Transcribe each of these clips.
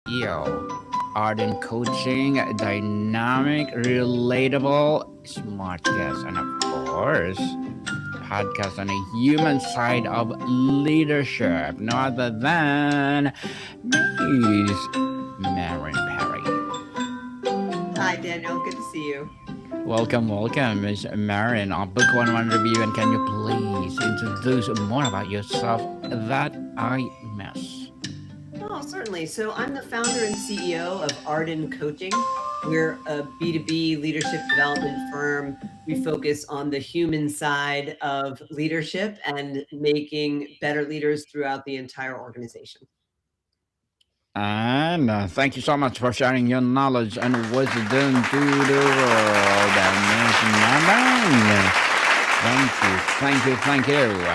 CEO, ardent coaching, dynamic, relatable, smart guest, and of course, podcast on a human side of leadership, no other than Miss Maren Perry. Hi, Daniel. Good to see you. Welcome, Miss Maren. Book one review, and can you please introduce more about yourself that I miss? Oh, certainly. So, I'm the founder and CEO of Arden Coaching. We're a B2B leadership development firm. We focus on the human side of leadership and making better leaders throughout the entire organization. And thank you so much for sharing your knowledge and wisdom to the world, Miss Maren. Thank you.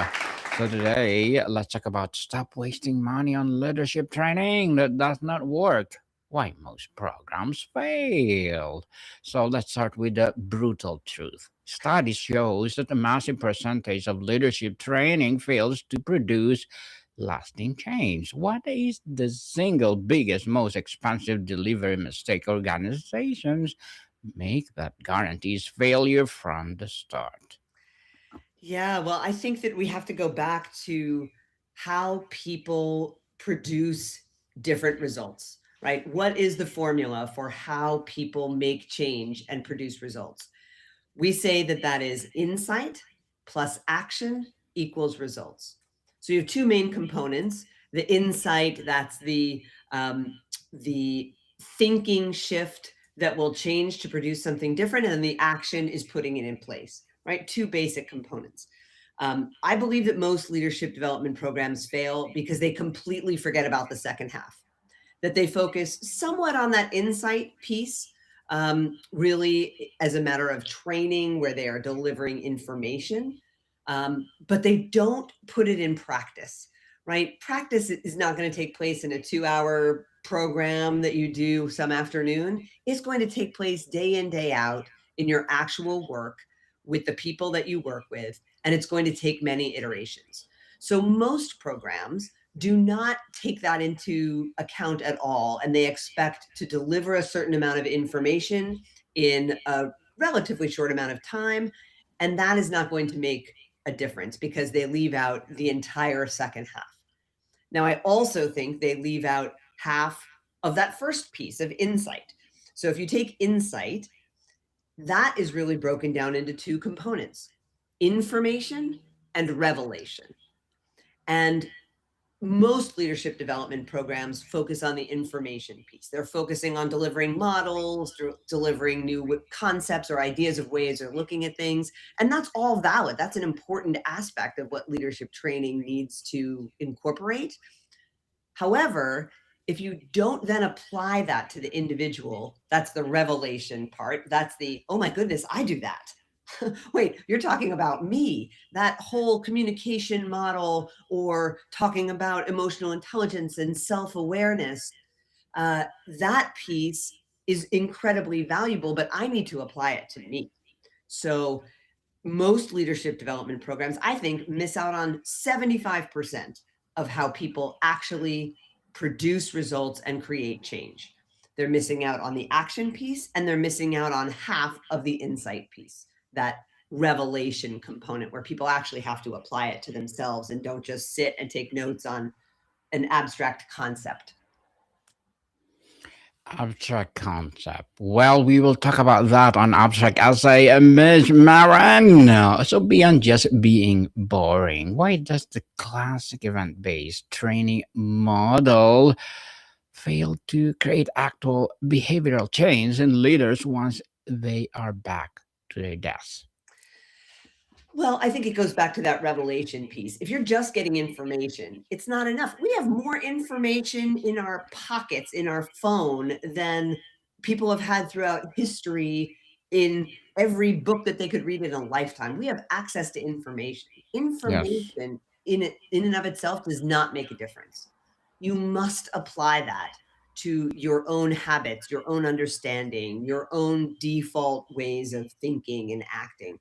So today, let's talk about stop wasting money on leadership training that does not work. Why most programs failed. So let's start with the brutal truth. Study shows that a massive percentage of leadership training fails to produce lasting change. What is the single biggest, most expensive delivery mistake organizations make that guarantees failure from the start? Yeah, well, I think that we have to go back to how people produce different results, right? What is the formula for how people make change and produce results? We say that that is insight plus action equals results. So you have two main components. The insight, that's the thinking shift that will change to produce something different, and then the action is putting it in place, right? Two basic components. I believe that most leadership development programs fail because they completely forget about the second half, that they focus somewhat on that insight piece, really as a matter of training where they are delivering information, but they don't put it in practice, right? Practice is not going to take place in a 2 hour program that you do some afternoon. It's going to take place day in, day out in your actual work with the people that you work with, and it's going to take many iterations. So most programs do not take that into account at all, and they expect to deliver a certain amount of information in a relatively short amount of time, and that is not going to make a difference because they leave out the entire second half. Now, I also think they leave out half of that first piece of insight. So if you take insight, that is really broken down into two components: information and revelation. And most leadership development programs focus on the information piece. They're focusing on delivering models, delivering new concepts or ideas of ways of looking at things. And that's all valid. That's an important aspect of what leadership training needs to incorporate. However, if you don't then apply that to the individual, that's the revelation part. That's the, oh my goodness, I do that. Wait, you're talking about me. That whole communication model, or talking about emotional intelligence and self awareness, that piece is incredibly valuable, but I need to apply it to me. So, most leadership development programs, I think, miss out on 75% of how people actually produce results and create change. They're missing out on the action piece, and they're missing out on half of the insight piece, that revelation component where people actually have to apply it to themselves and don't just sit and take notes on an abstract concept. Abstract concept. Well, we will talk about that on abstract essay, Miss Maran. So beyond just being boring, why does the classic event-based training model fail to create actual behavioral change in leaders once they are back to their desks? Well, I think it goes back to that revelation piece. If you're just getting information, it's not enough. We have more information in our pockets, in our phone, than people have had throughout history in every book that they could read in a lifetime. We have access to information. Yes. Information in and of itself does not make a difference. You must apply that to your own habits, your own understanding, your own default ways of thinking and acting.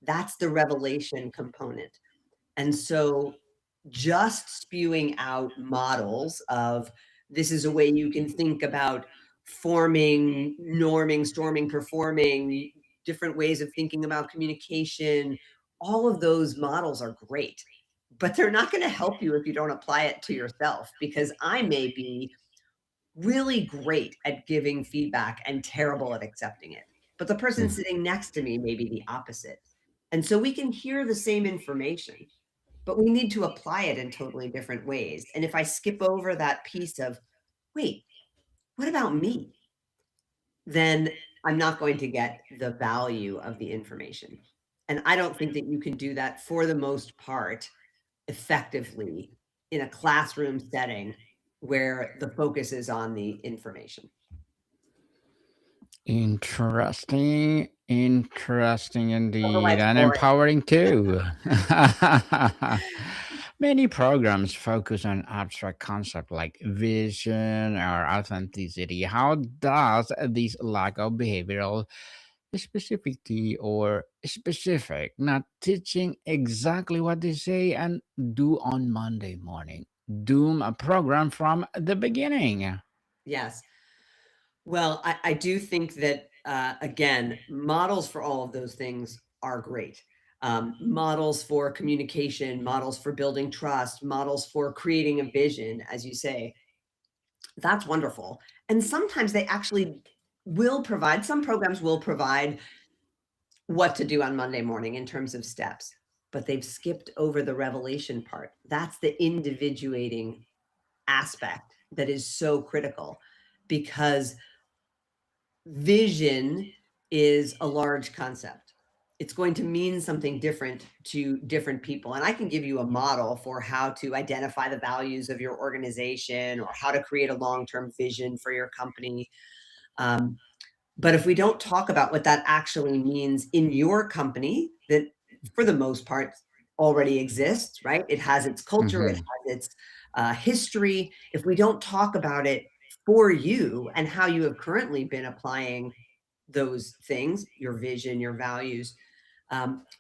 That's the revelation component. And so just spewing out models of This is a way you can think about forming, norming, storming, performing, different ways of thinking about communication. All of those models are great, but they're not going to help you if you don't apply it to yourself, because I may be really great at giving feedback and terrible at accepting it, but the person Mm. sitting next to me may be the opposite. And so we can hear the same information, but we need to apply it in totally different ways. And if I skip over that piece of, wait, what about me? Then I'm not going to get the value of the information. And I don't think that you can do that for the most part effectively in a classroom setting where the focus is on the information. Interesting indeed, Otherwise, and boring. empowering too. Many programs focus on abstract concepts like vision or authenticity. How does this lack of behavioral specificity or specific, not teaching exactly what they say and do on Monday morning, doom a program from the beginning? Yes. Well, I do think that, again, models for all of those things are great. Models for communication, models for building trust, models for creating a vision, as you say, that's wonderful. And sometimes they actually will provide, some programs will provide what to do on Monday morning in terms of steps, but they've skipped over the revelation part. That's the individuating aspect that is so critical, because vision is a large concept. It's going to mean something different to different people. And I can give you a model for how to identify the values of your organization or how to create a long term vision for your company. Um, but if we don't talk about what that actually means in your company, that for the most part already exists, right? It has its culture, it Hmm. has its history. If we don't talk about it for you and how you have currently been applying those things, your vision, your values,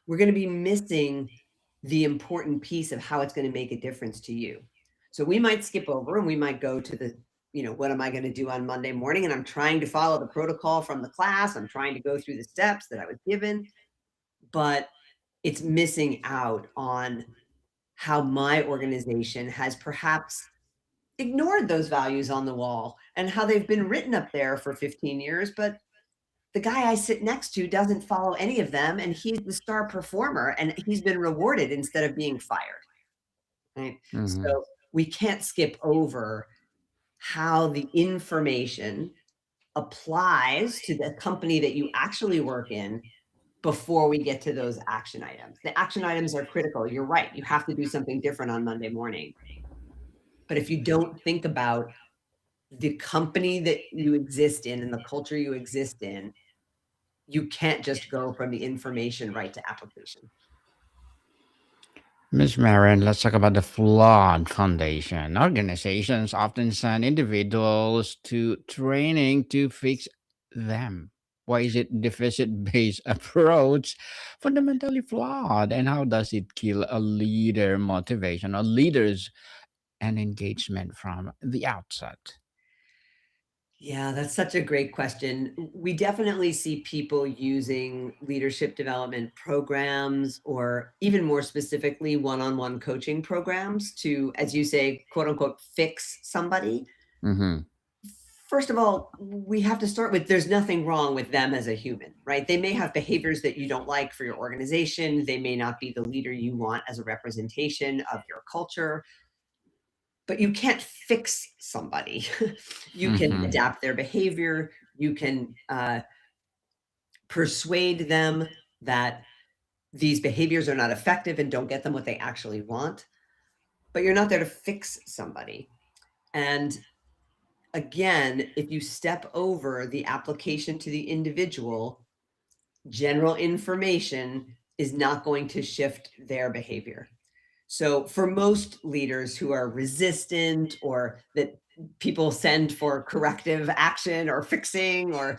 we're going to be missing the important piece of how it's going to make a difference to you. So we might skip over and we might go to the, what am I going to do on Monday morning? And I'm trying to follow the protocol from the class. I'm trying to go through the steps that I was given, but it's missing out on how my organization has perhaps ignored those values on the wall and how they've been written up there for 15 years, but the guy I sit next to doesn't follow any of them, and he's the star performer, and he's been rewarded instead of being fired, right? Hmm. So we can't skip over how the information applies to the company that you actually work in before we get to those action items. The action items are critical. You're right. You have to do something different on Monday morning. But if you don't think about the company that you exist in and the culture you exist in, you can't just go from the information right to application. Miss Marin, let's talk about the flawed foundation. Organizations often send individuals to training to fix them. Why is it deficit based approach fundamentally flawed? And how does it kill a leader motivation or leaders and engagement from the outset? Yeah, that's such a great question. We definitely see people using leadership development programs, or even more specifically, one on one coaching programs to, as you say, quote unquote, fix somebody. Mm-hmm. First of all, we have to start with there's nothing wrong with them as a human, right? They may have behaviors that you don't like for your organization. They may not be the leader you want as a representation of your culture, but you can't fix somebody. You can Mm-hmm. adapt their behavior. You can persuade them that these behaviors are not effective and don't get them what they actually want, but you're not there to fix somebody. And again, if you step over the application to the individual, general information is not going to shift their behavior. So for most leaders who are resistant, or that people send for corrective action or fixing, or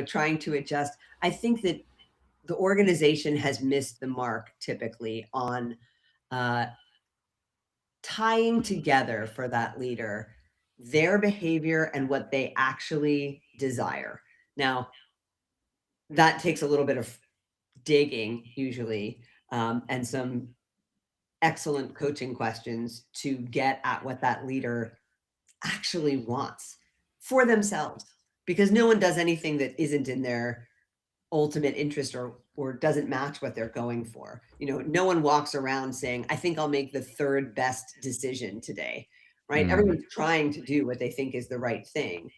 trying to adjust, I think that the organization has missed the mark typically on uh, tying together for that leader their behavior and what they actually desire. Now, that takes a little bit of digging usually, and some excellent coaching questions to get at what that leader actually wants for themselves, because no one does anything that isn't in their ultimate interest or doesn't match what they're going for. You know, no one walks around saying, I think I'll make the third best decision today, right? Mm. Everyone's trying to do what they think is the right thing,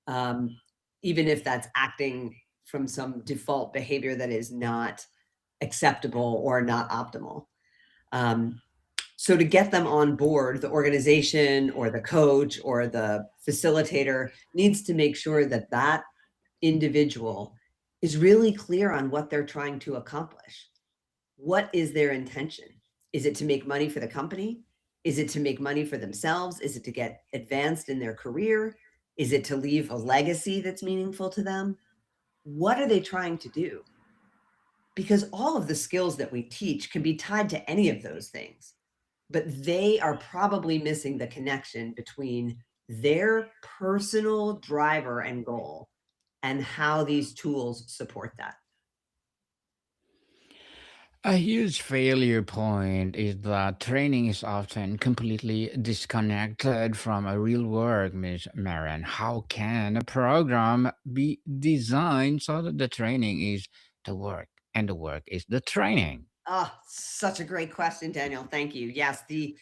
um, even if that's acting from some default behavior that is not acceptable or not optimal. Um, so to get them on board, the organization or the coach or the facilitator needs to make sure that that individual is really clear on what they're trying to accomplish. What is their intention? Is it to make money for the company? Is it to make money for themselves? Is it to get advanced in their career? Is it to leave a legacy that's meaningful to them? What are they trying to do? Because all of the skills that we teach can be tied to any of those things, but they are probably missing the connection between their personal driver and goal and how these tools support that. A huge failure point is that training is often completely disconnected from a real work, Miss Maren. How can a program be designed so that the training is the work and the work is the training? Ah, such a great question, Daniel. Thank you. Yes, the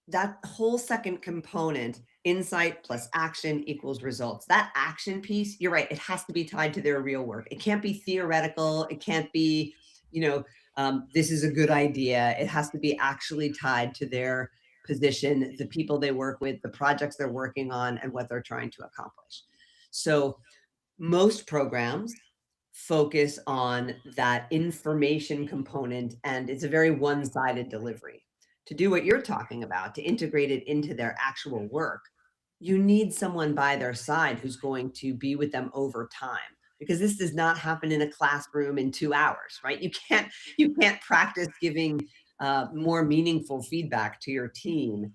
that whole second component, insight plus action equals results. That action piece, you're right, it has to be tied to their real work. It can't be theoretical. It can't be, you know, this is a good idea. It has to be actually tied to their position, the people they work with, the projects they're working on, and what they're trying to accomplish. So most programs focus on that information component, and it's a very one-sided delivery. To do what you're talking about, to integrate it into their actual work, you need someone by their side who's going to be with them over time, because this does not happen in a classroom in 2 hours, right? You can't practice giving more meaningful feedback to your team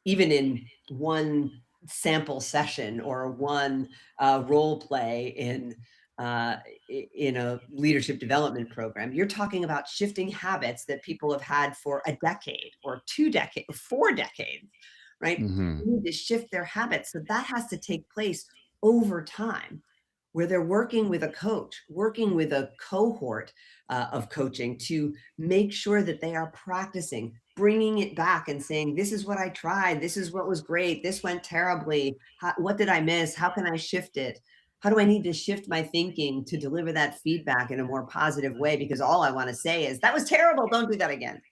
even in one sample session or one role play uh, in a leadership development program. You're talking about shifting habits that people have had for a decade or 2 decades, 4 decades, right? Hmm. You need to shift their habits. So that has to take place over time, where they're working with a coach, working with a cohort of coaching to make sure that they are practicing, bringing it back and saying, this is what I tried. This is what was great. This went terribly. What did I miss? How can I shift it? How do I need to shift my thinking to deliver that feedback in a more positive way? Because all I want to say is, that was terrible. Don't do that again.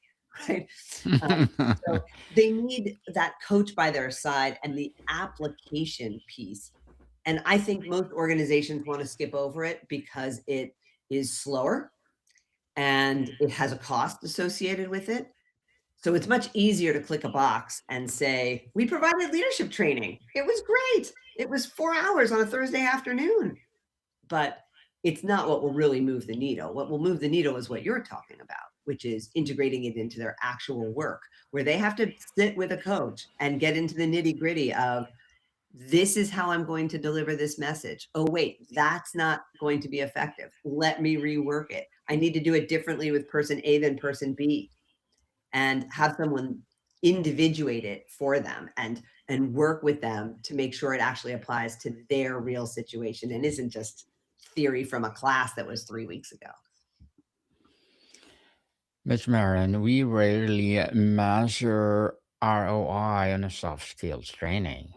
Right. So they need that coach by their side and the application piece. And I think most organizations want to skip over it because it is slower and it has a cost associated with it. So it's much easier to click a box and say, we provided leadership training. It was great. It was 4 hours on a Thursday afternoon. But it's not what will really move the needle. What will move the needle is what you're talking about, which is integrating it into their actual work, where they have to sit with a coach and get into the nitty gritty of, this is how I'm going to deliver this message. Oh, wait, that's not going to be effective. Let me rework it. I need to do it differently with person A than person B, and have someone individuate it for them and work with them to make sure it actually applies to their real situation and isn't just theory from a class that was 3 weeks ago. Miss Maren, we rarely measure ROI on a soft skills training.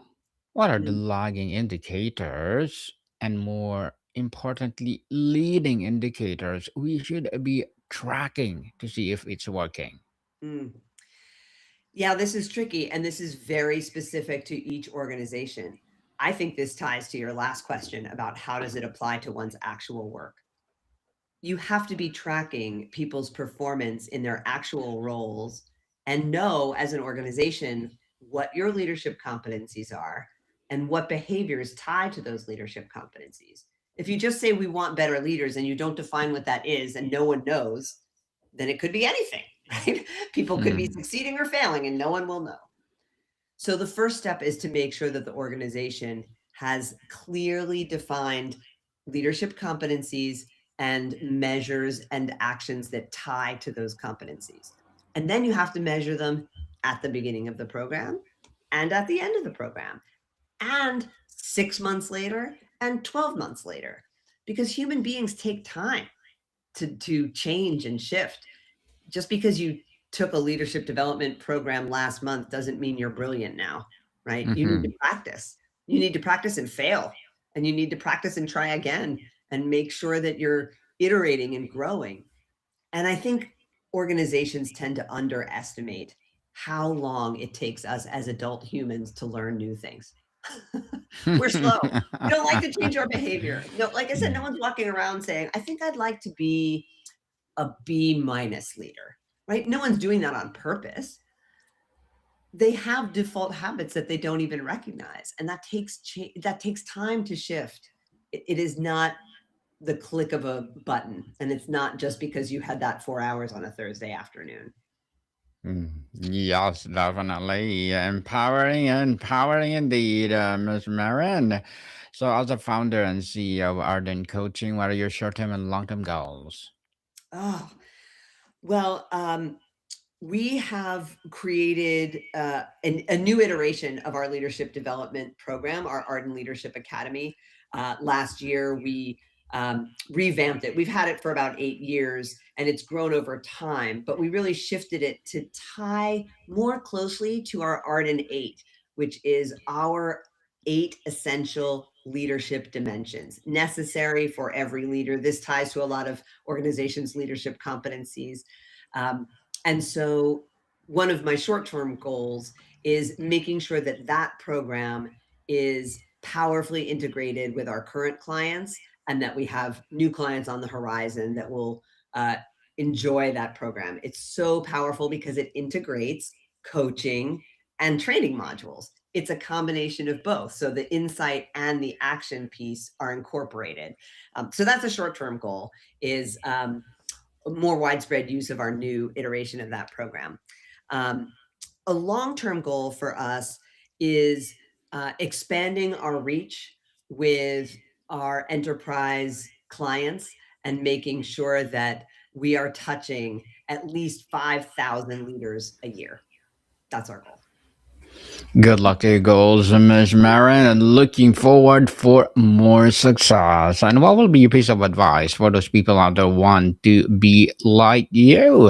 What are the Mm, lagging indicators and, more importantly, leading indicators we should be tracking to see if it's working? mm. Yeah, this is tricky, and this is very specific to each organization. I think this ties to your last question about how does it apply to one's actual work. You have to be tracking people's performance in their actual roles and know as an organization what your leadership competencies are and what behaviors tie to those leadership competencies. If you just say we want better leaders and you don't define what that is and no one knows, then it could be anything, right? People could be Hmm. succeeding or failing and no one will know. So the first step is to make sure that the organization has clearly defined leadership competencies and measures and actions that tie to those competencies. And then you have to measure them at the beginning of the program and at the end of the program, and 6 months later and 12 months later, because human beings take time to change and shift. Just because you took a leadership development program last month doesn't mean you're brilliant now, right? You need to Mhm. practice. You need to practice and fail, and you need to practice and try again and make sure that you're iterating and growing. And I think organizations tend to underestimate how long it takes us as adult humans to learn new things. We're slow. We don't like to change our behavior. No, like I said, no one's walking around saying, I think I'd like to be a B- leader, right? No one's doing that on purpose. They have default habits that they don't even recognize, and that takes time to shift. It is not the click of a button, and it's not just because you had that 4 hours on a Thursday afternoon. Yes, definitely. Empowering, empowering indeed, Ms. Marin. So, as a founder and CEO of Arden Coaching, what are your short term and long term goals? Oh, well, we have created a new iteration of our leadership development program, our Arden Leadership Academy. Last year, we revamped it. We've had it for about 8 years, and it's grown over time, but we really shifted it to tie more closely to our Arden 8, which is our 8 essential leadership dimensions necessary for every leader. This ties to a lot of organizations' leadership competencies. Um, and so one of my short-term goals is making sure that that program is powerfully integrated with our current clients, and that we have new clients on the horizon that will uh, enjoy that program. It's so powerful because it integrates coaching and training modules. It's a combination of both. So the insight and the action piece are incorporated. So that's a short-term goal, is more widespread use of our new iteration of that program. Um, a long-term goal for us is expanding our reach with our enterprise clients and making sure that we are touching at least 5,000 leaders a year. That's our goal. Good luck to your goals, Ms. Marin, and looking forward for more success. And what will be your piece of advice for those people out there who want to be like you?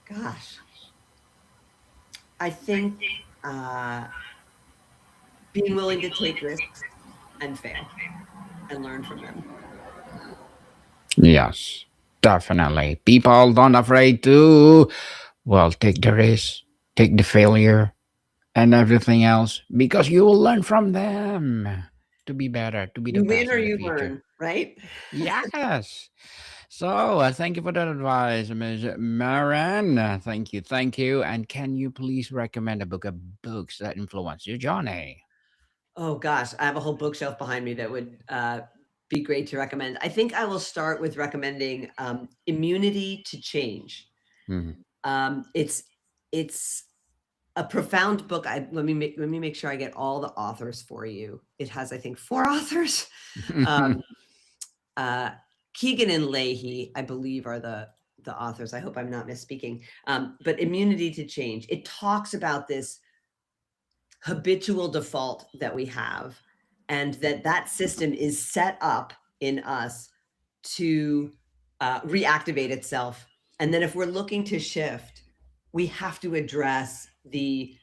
Gosh, I think uh, being willing to take risks and fail and learn from them. Yes, definitely. People don't afraid to, well, take the risk, take the failure, and everything else because you will learn from them to be better, to be the You win best or in the you future. learn, right? Yes. So, thank you for that advice, Ms. Maran. Thank you, thank you. And can you please recommend a book of books that influence your journey? Oh gosh, I have a whole bookshelf behind me that would be great to recommend. I think I will start with recommending Immunity to Change. Mhm. It's a profound book. Let me make sure I get all the authors for you. It has, I think, four authors. Um, uh, Keegan and Leahy, I believe, are the authors. I hope I'm not misspeaking. But Immunity to Change. It talks about this habitual default that we have, and that system is set up in us to reactivate itself. And then if we're looking to shift, we have to address the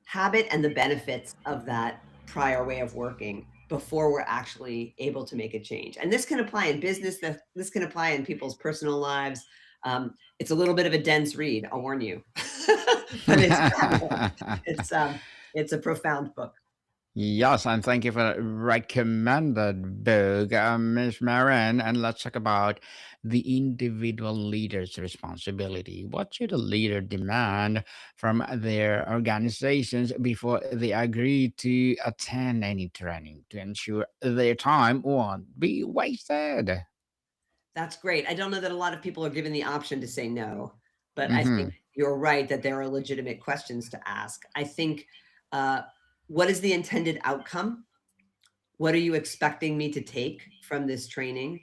habit and the benefits of that prior way of working before we're actually able to make a change. And this can apply in business, this can apply in people's personal lives. It's a little bit of a dense read, I'll warn you, but it's fabulous. It's um, it's a profound book. Yes, and thank you for that recommended book, Ms. Marin. And let's talk about the individual leader's responsibility. What should a leader demand from their organizations before they agree to attend any training to ensure their time won't be wasted? That's great. I don't know that a lot of people are given the option to say no, but I think you're right that there are legitimate questions to ask. I think, what is the intended outcome? What are you expecting me to take from this training?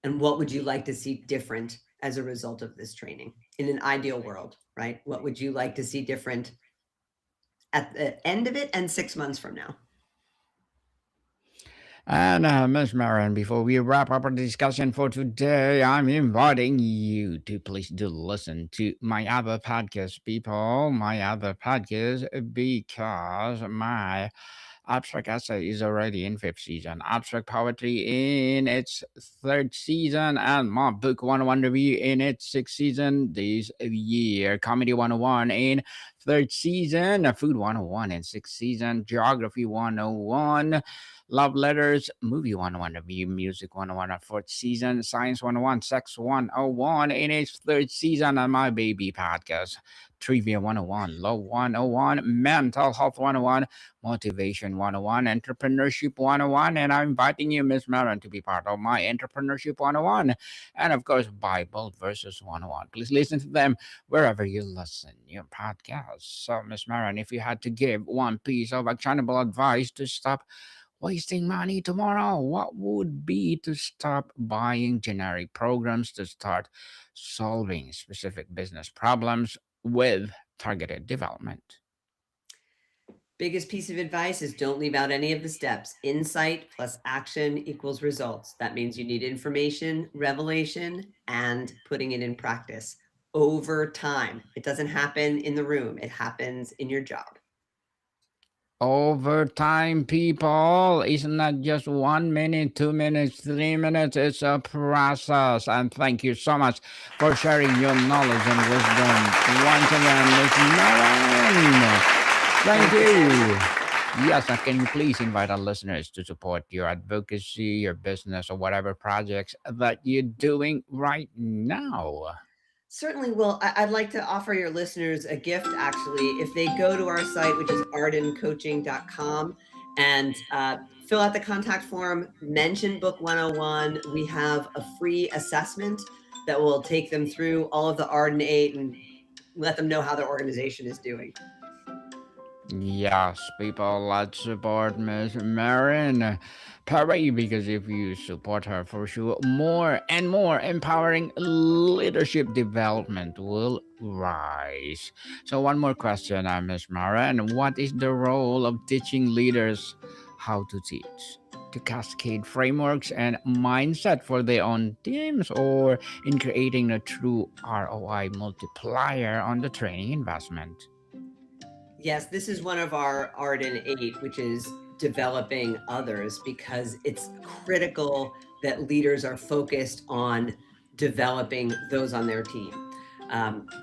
And what would you like to see different as a result of this training in an ideal world, right? What would you like to see different at the end of it and 6 months from now? And Ms. Maren, before we wrap up our discussion for today, I'm inviting you to please do listen to my other podcast, people. My other podcast, because my abstract essay is already in fifth season, abstract poetry in its third season, and my book 101 review in its sixth season this year, comedy 101 in third season, food 101 in sixth season, geography 101, love letters, movie 101 review, music 101 at fourth season, science 101, sex 101 in its third season, and my baby podcast, trivia 101, love 101, mental health 101, motivation 101, entrepreneurship 101, and I'm inviting you, Miss Maren, to be part of my entrepreneurship 101, and of course, Bible verses 101. Please listen to them wherever you listen your podcasts. So, Miss Maren, if you had to give one piece of actionable advice to stop wasting money tomorrow, what would be to stop buying generic programs to start solving specific business problems with targeted development? Biggest piece of advice is don't leave out any of the steps. Insight plus action equals results. That means you need information, revelation, and putting it in practice over time. It doesn't happen in the room, it happens in your job. Over time, people, it's not just 1 minute, 2 minutes, 3 minutes. It's a process. And thank you so much for sharing your knowledge and wisdom once again, Miss Maren. Thank Thank you, Daniel. you. Yes, and can you please invite our listeners to support your advocacy, your business, or whatever projects that you're doing right now? Certainly. Well, I'd like to offer your listeners a gift actually. If they go to our site, which is ardencoaching.com, and fill out the contact form, mention Book 101, we have a free assessment that will take them through all of the Arden 8 and let them know how their organization is doing. Yes, people, let's support Miss Maren Perry because if you support her, for sure, more and more empowering leadership development will rise. So, one more question, Miss Maren. What is the role of teaching leaders how to teach? To cascade frameworks and mindset for their own teams, or in creating a true ROI multiplier on the training investment? Yes, this is one of our Arden 8, which is developing others, because it's critical that leaders are focused on developing those on their team.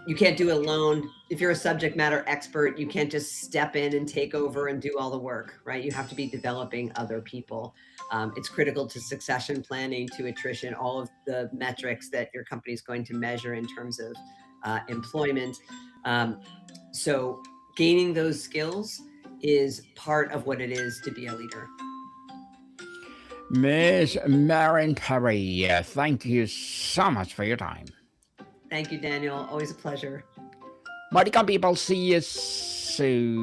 You can't do it alone. If you're a subject matter expert, you can't just step in and take over and do all the work, right? You have to be developing other people. It's critical to succession planning, to attrition, all of the metrics that your company is going to measure in terms of employment. So gaining those skills is part of what it is to be a leader. Miss Maren Perry, thank you so much for your time. Thank you, Daniel. Always a pleasure. Marticon people, see you soon.